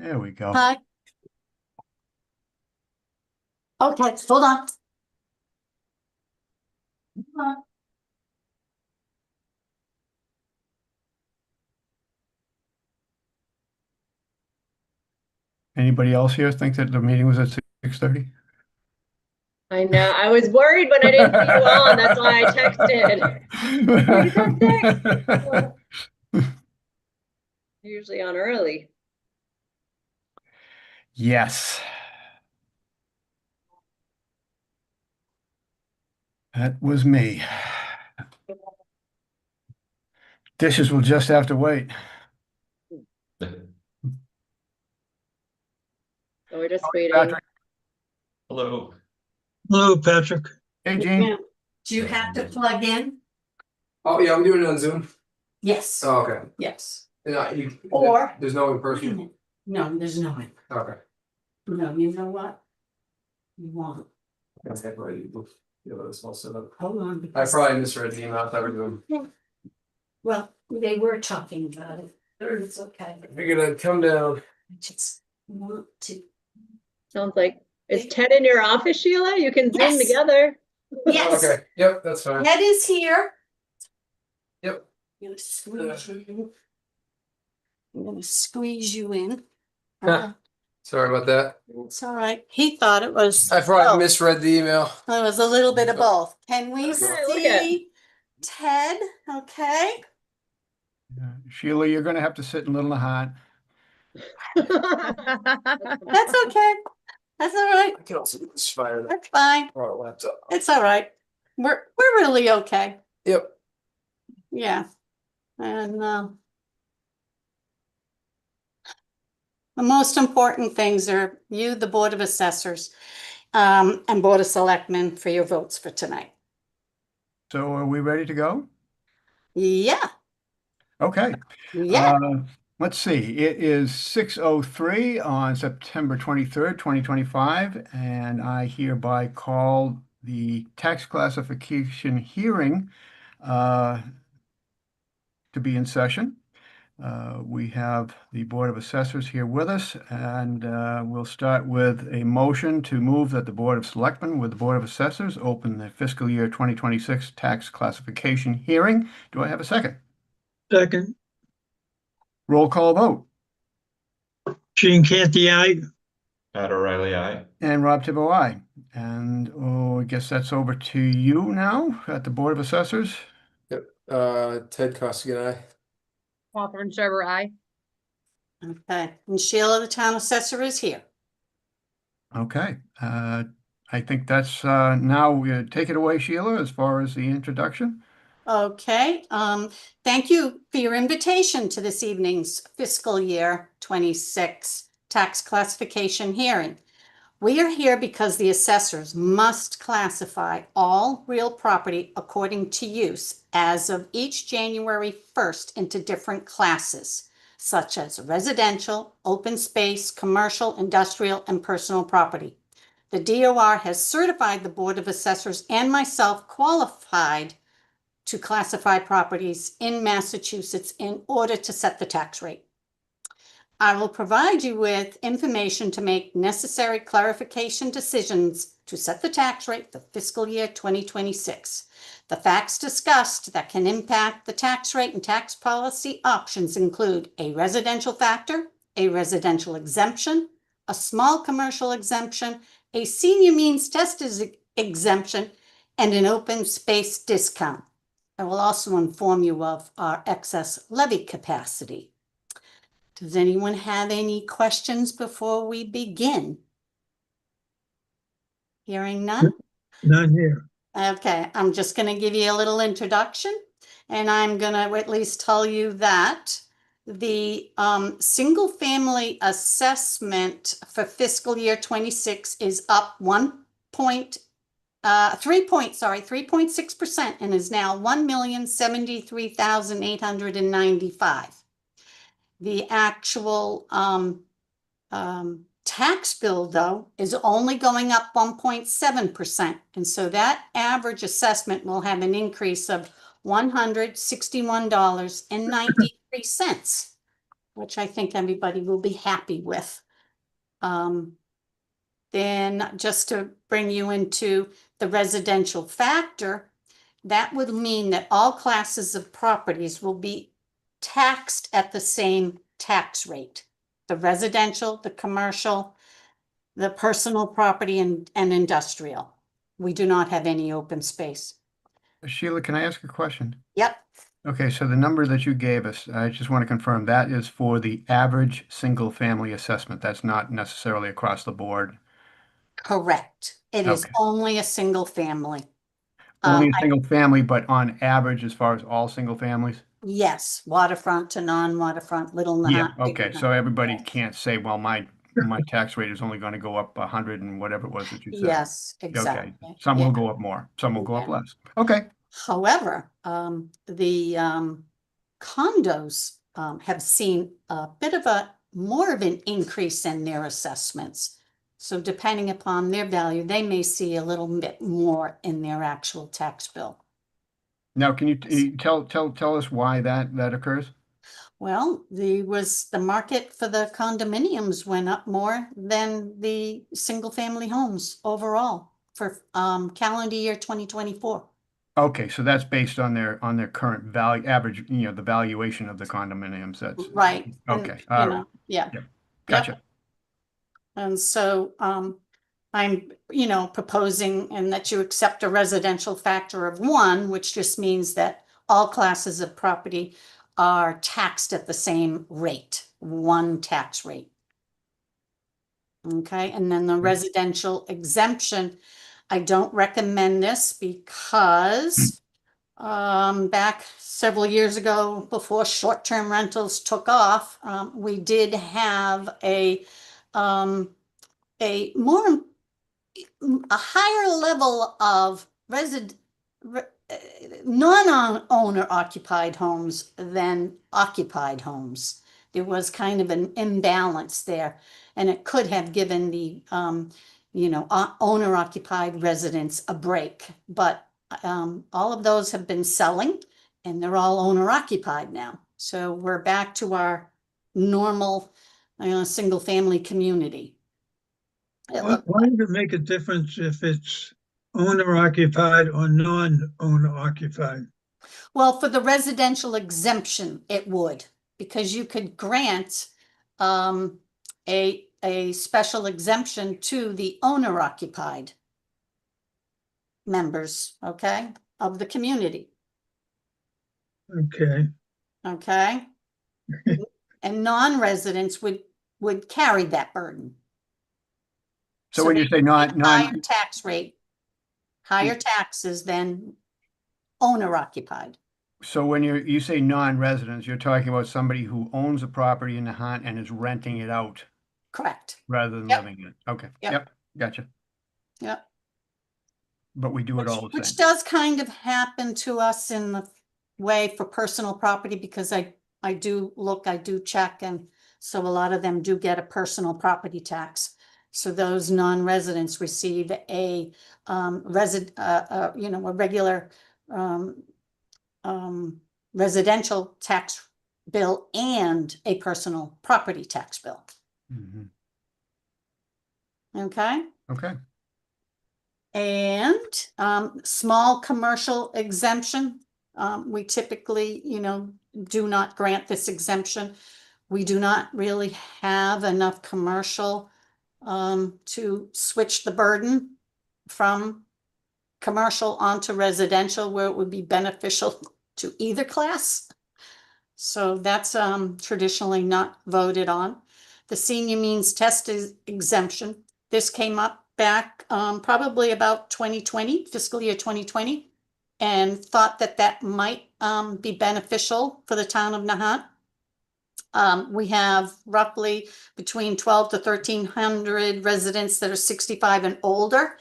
There we go. Hi. Okay, hold on. Hold on. Anybody else here think that the meeting was at 6:30? I know. I was worried when I didn't see you on. That's why I texted. Maybe it's at 6. Usually on early. Yes. That was me. Dishes will just have to wait. So we're just waiting. Patrick. Hello. Hello, Patrick. Hey, Gene. Do you have to plug in? Oh, yeah, I'm doing it on Zoom. Yes. Oh, okay. Yes. Or there's no in person. No, there's no one. Okay. No, you know what? You won't. Okay, well, this whole setup. Hold on. I because- probably misread the email. I thought we were doing. Well, they were talking about it. It's okay. I figured I'd come down. I just want to. Sounds like, is Ted in your office, Sheila? You can Zoom Yes. together. Yes. Okay. Yep, that's fine. Ed is here. Yep. I'm gonna squeeze you in. I'm gonna squeeze you in. Sorry about that. It's all right. He thought it was. I probably both. misread the email. It was a little bit of both. Can we Okay, look at- see Ted? Okay. Sheila, you're going to have to sit in Little Nahant. That's okay. That's all right. I can also do this fire. That's fine. Or laptop. It's all right. We're really okay. Yep. Yeah. And the most important things are you, the Board of Assessors, and Board of Selectmen for your votes for tonight. So are we ready to go? Yeah. Okay. Yeah. Let's see. It is 6:03 on September 23rd, 2025, and I hereby call the tax classification hearing to be in session. We have the Board of Assessors here with us, and we'll start with a motion to move that the Board of Selectmen with the Board of Assessors open the fiscal year 2026 tax classification hearing. Do I have a second? Second, Roll call vote. Gene Canty, aye. Pat O'Reilly, aye. And Rob Tibbo, aye. And I guess that's over to you now at the Board of Assessors. Yep. Ted Costigan, aye. Catherine Sherber, aye. Okay. And Sheila, the town assessor, is here. Okay. I think that's now take it away, Sheila, as far as the introduction. Okay, thank you for your invitation to this evening's fiscal year 26 tax classification hearing. We are here because the assessors must classify all real property according to use as of each January 1st into different classes, such as residential, open space, commercial, industrial, and personal property. The DOR has certified the Board of Assessors and myself qualified to classify properties in Massachusetts in order to set the tax rate. I will provide you with information to make necessary clarification decisions to set the tax rate for fiscal year 2026. The facts discussed that can impact the tax rate and tax policy options include a residential factor, a residential exemption, a small commercial exemption, a senior means tested exemption, and an open space discount. I will also inform you of our excess levy capacity. Does anyone have any questions before we begin? Hearing none? None here. Okay, I'm just going to give you a little introduction, and I'm going to at least tell you that the single family assessment for fiscal year 26 is up 3.6% and is now 1,073,895. The actual tax bill, though, is only going up 1.7%. And so that average assessment will have an increase of $161.93. which I think everybody will be happy with. Then just to bring you into the residential factor, that would mean that all classes of properties will be taxed at the same tax rate. The residential, the commercial, the personal property and industrial. We do not have any open space. Sheila, can I ask a question? Yep, Okay, so the number that you gave us, I just want to confirm that is for the average single-family assessment. That's not necessarily across the board. correct. It is Okay. only a single family. Only a single family, but on average, as far as all single families? Yes, waterfront to non-waterfront, Little Yeah, Nahant. Big okay, so Nahant. everybody can't say, well, my tax rate is only going to go up 100 and whatever it was that you said. Yes, Okay, exactly. some Yeah. will go up more, some will go up Yeah. less. Okay, However, the condos have seen a bit of more of an increase in their assessments. So depending upon their value, they may see a little bit more in their actual tax bill. now can you tell us why that occurs? Well, the market for the condominiums went up more than the single-family homes overall for calendar year 2024. Okay, so that's based on their current value, average, the valuation of the condominiums. That's Right. And, okay. All right. yeah. Yep. Yep. Gotcha. And so I'm, proposing and that you accept a residential factor of 1, which just means that all classes of property are taxed at the same rate, 1 tax rate. Okay, and then the residential exemption, I don't recommend this because back several years ago, before short-term rentals took off, we did have a more a higher level of non-owner occupied homes than occupied homes. There was kind of an imbalance there, and it could have given the owner occupied residents a break. But all of those have been selling, and they're all owner occupied now. So we're back to our normal single family community. Why does it make a difference if it's owner occupied or non-owner occupied? Well, for the residential exemption, it would, because you could grant a special exemption to the owner occupied members, okay, of the community, Okay, okay? And non-residents would carry that burden. So when you they say pay a higher non, tax rate, higher taxes than owner occupied. so when you say non-residents, you're talking about somebody who owns a property in the hunt and is renting it out Correct. rather than Yep. living in it. Okay. Yep. Yep. Gotcha. Yep. But we do it all the Which same. does kind of happen to us in the way for personal property, because I do check, and so a lot of them do get a personal property tax. So those non-residents receive a regular residential tax bill and a personal property tax bill. Mhm. Okay? Okay. And small commercial exemption, we typically, do not grant this exemption. We do not really have enough commercial to switch the burden from commercial onto residential, where it would be beneficial to either class. So that's traditionally not voted on. The senior means test exemption. This came up back probably about 2020, fiscal year 2020, and thought that might be beneficial for the town of Nahant. We have roughly between 12 to 1,300 residents that are 65 and older.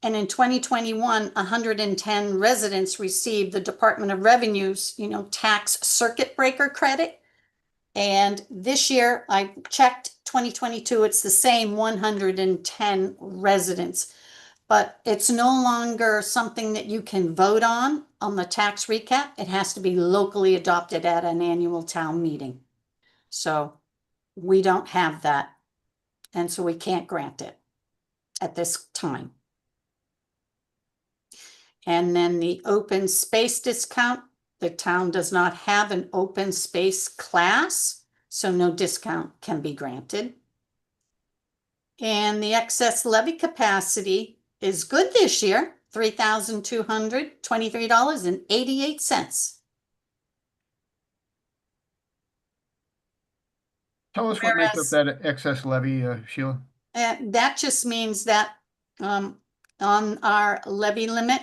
And in 2021, 110 residents received the Department of Revenue's, tax circuit breaker credit. And this year, I checked 2022, it's the same 110 residents. But it's no longer something that you can vote on the tax recap. It has to be locally adopted at an annual town meeting. So we don't have that. And so we can't grant it at this time. And then the open space discount, the town does not have an open space class, so no discount can be granted. And the excess levy capacity is good this year, $3,223.88. Tell us what makes up Whereas- that excess levy, Sheila. And that just means that on our levy limit,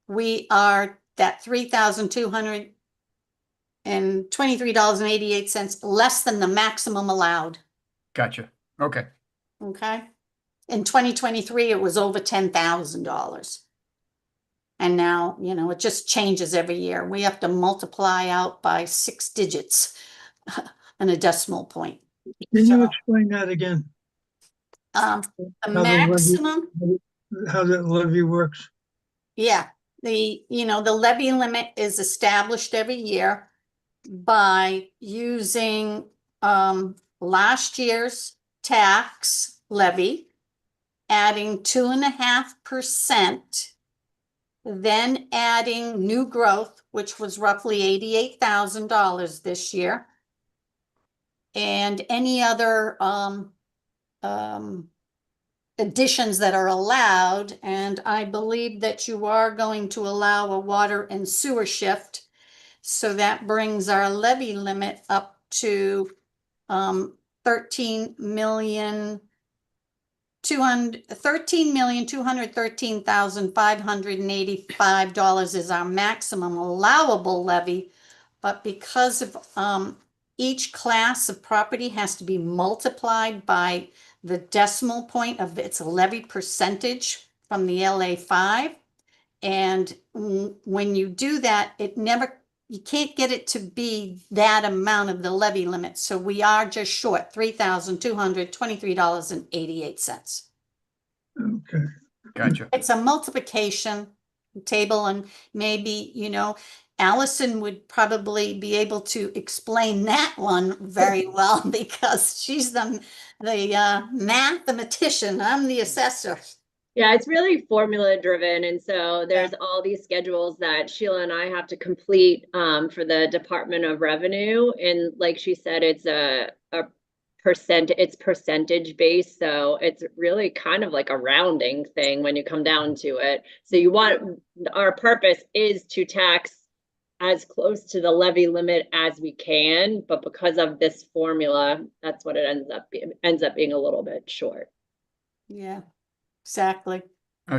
we are that $3,223.88 less than the maximum allowed. Gotcha. Okay. Okay. In 2023, it was over $10,000. And now, you know, it just changes every year. We have to multiply out by 6 digits and a decimal point. Can So, you explain that again? the How the levy- maximum, How that levy works? yeah, the levy limit is established every year by using last year's tax levy, adding 2.5%, then adding new growth, which was roughly $88,000 this year, and any other additions that are allowed. And I believe that you are going to allow a water and sewer shift. So that brings our levy limit up to $13,213,585 is our maximum allowable levy. But because of each class of property has to be multiplied by the decimal point of its levy percentage from the LA5. And when you do that, you can't get it to be that amount of the levy limit. So we are just short $3,223.88. Okay. Gotcha. It's a multiplication table, and maybe, Allison would probably be able to explain that one very well because she's the mathematician. I'm the assessor. Yeah, it's really formula driven. And so there's all these schedules that Sheila and I have to complete for the Department of Revenue. And like she said, it's it's percentage based. So it's really kind of like a rounding thing when you come down to it. So our purpose is to tax as close to the levy limit as we can, but because of this formula, that's what it ends up being a little bit short. Yeah, exactly.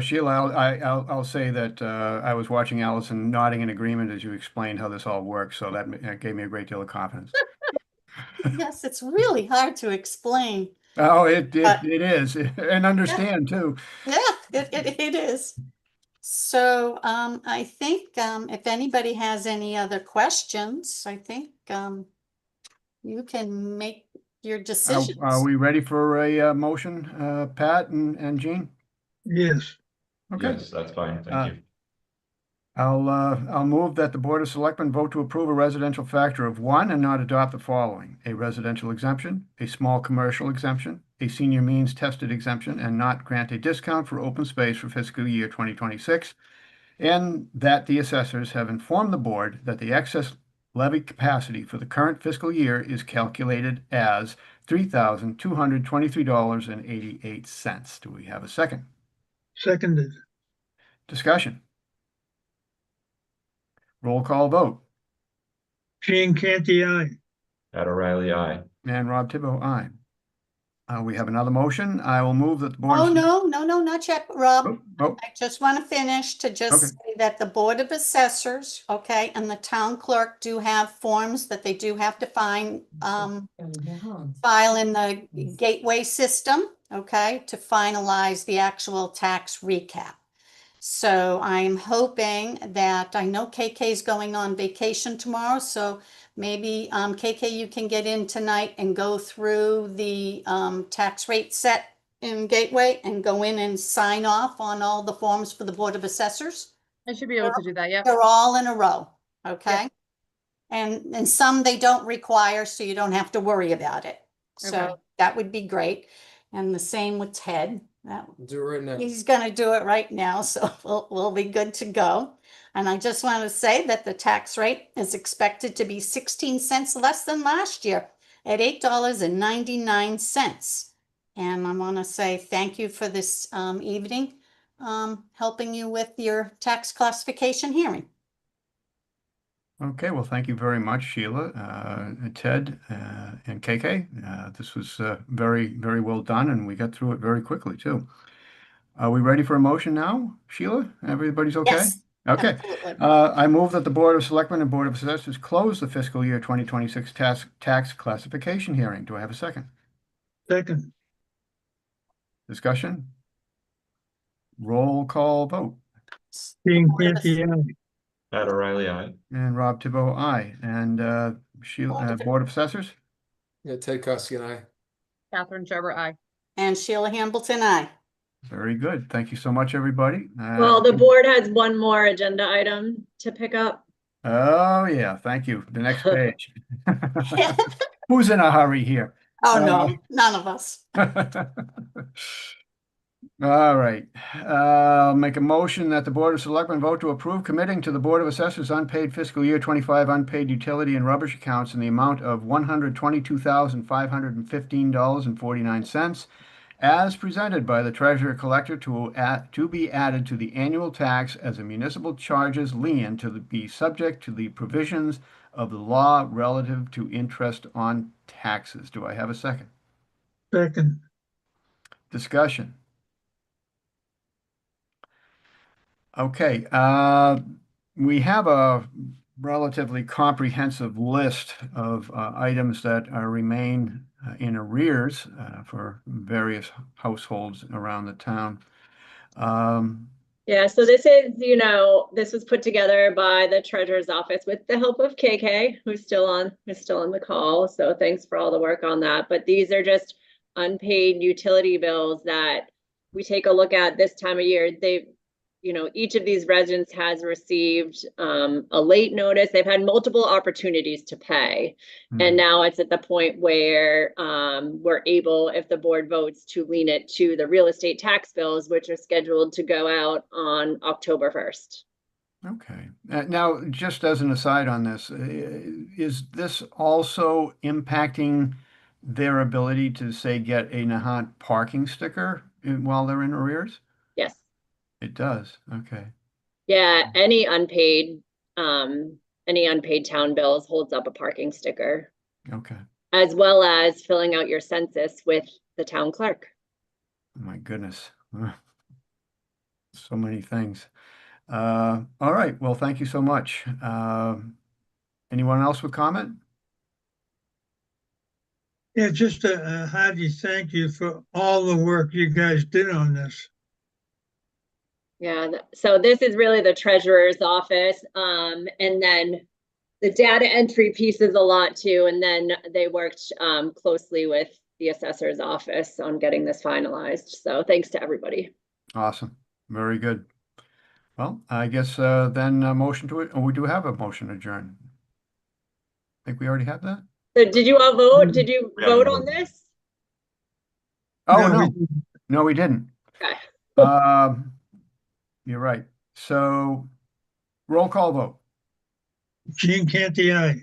Sheila, I'll say that I was watching Allison nodding in agreement as you explained how this all works, so that gave me a great deal of confidence. Yes, it's really hard to explain. Oh, it is, and understand too. Yeah, it is. So I think if anybody has any other questions, I think you can make your Are decisions. we ready for a motion, Pat and Jean? Yes. Okay. Yes, that's fine. Thank you. I'll move that the Board of Selectmen vote to approve a residential factor of 1 and not adopt the following: a residential exemption, a small commercial exemption, a senior means tested exemption, and not grant a discount for open space for fiscal year 2026, and that the assessors have informed the board that the excess levy capacity for the current fiscal year is calculated as $3,223.88. Do we have a second? Seconded. Discussion. Roll call vote. Gene Canty, aye. Pat O'Reilly, aye. And Rob Tibbo, aye. We have another motion. I will move that the board. Oh, no, not yet, Rob. Oh, I just want to finish to just Okay. say that the Board of Assessors, okay, and the town clerk do have forms that they do have to file in the gateway system, okay, to finalize the actual tax recap. So I'm hoping that, I know KK's going on vacation tomorrow, so maybe KK, you can get in tonight and go through the tax rate set in Gateway and go in and sign off on all the forms for the Board of Assessors. I should be able to do that, yeah. They're all in a row, okay? And some they don't require, so you don't have to worry about it. So Okay. that would be great. And the same with Ted. Do it right now. He's gonna do it right now, so we'll be good to go. And I just want to say that the tax rate is expected to be 16 cents less than last year at $8.99. And I want to say thank you for this evening, helping you with your tax classification hearing. Okay, well, thank you very much, Sheila, Ted, and KK. This was very, very well done, and we got through it very quickly, too. Are we ready for a motion now, Sheila? Everybody's okay? Yes, Okay. absolutely. I move that the Board of Selectmen and Board of Assessors close the fiscal year 2026 tax classification hearing. Do I have a second? Second, Discussion? Roll call vote. Gene Board of Canty, aye. Pat O'Reilly, aye. And Rob Thibault, aye. And Sheila, Board of Assessors? Yeah, Ted Costigan, aye. Catherine Trevor, aye. And Sheila Hamilton, aye. Very good. Thank you so much, everybody. Well, the board has one more agenda item to pick up. Oh, yeah, thank you. The next page. Who's in a hurry here? Oh, no, none of us. All right. Make a motion that the Board of Selectmen vote to approve committing to the Board of Assessors unpaid fiscal year 25 unpaid utility and rubbish accounts in the amount of $122,515.49 as presented by the treasurer collector to be added to the annual tax as a municipal charges lien to be subject to the provisions of the law relative to interest on taxes. Do I have a second? Second, Discussion. Okay, we have a relatively comprehensive list of items that remain in arrears for various households around the town. Yeah, so this is, this was put together by the treasurer's office with the help of KK, who's still on the call. So thanks for all the work on that. But these are just unpaid utility bills that we take a look at this time of year. Each of these residents has received a late notice. They've had multiple opportunities to pay. And now it's at the point where we're able, if the board votes, to lien it to the real estate tax bills, which are scheduled to go out on October 1st. Okay. Now, just as an aside on this, is this also impacting their ability to, say, get a Nahant parking sticker while they're in arrears? Yes. It does. Okay. Yeah, any unpaid town bills holds up a parking sticker, Okay. as well as filling out your census with the town clerk. My goodness. So many things. All right. Well, thank you so much. Anyone else with comment? yeah, just a hearty thank you for all the work you guys did on this. Yeah, so this is really the treasurer's office. And then the data entry piece is a lot too. And then they worked closely with the assessor's office on getting this finalized. So thanks to everybody. Awesome. Very good. Well, I guess then a motion to it. Oh, we do have a motion to adjourn. I think we already have that. So did you all vote? Did you We haven't vote on voted. this? Oh, No, we no. No, we didn't. Okay. You're right. So roll call vote. Gene Canty, aye.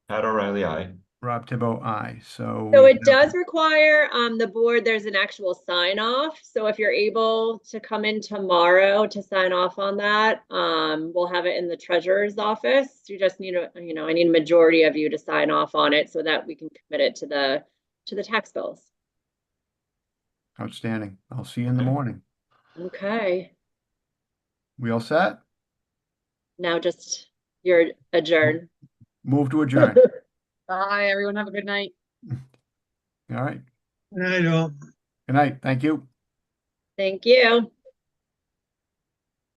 Pat O'Reilly, aye. Rob Thibault, aye. So So we it have- does require the board, there's an actual sign off. So if you're able to come in tomorrow to sign off on that, we'll have it in the treasurer's office. You just need I need a majority of you to sign off on it so that we can commit it to the tax bills. Outstanding. I'll see you in the Okay. morning. Okay, We all set? now just you're adjourned. Move to adjourn. Bye, everyone. Have a good night. All right. I don't. Good night. Thank you. Thank you.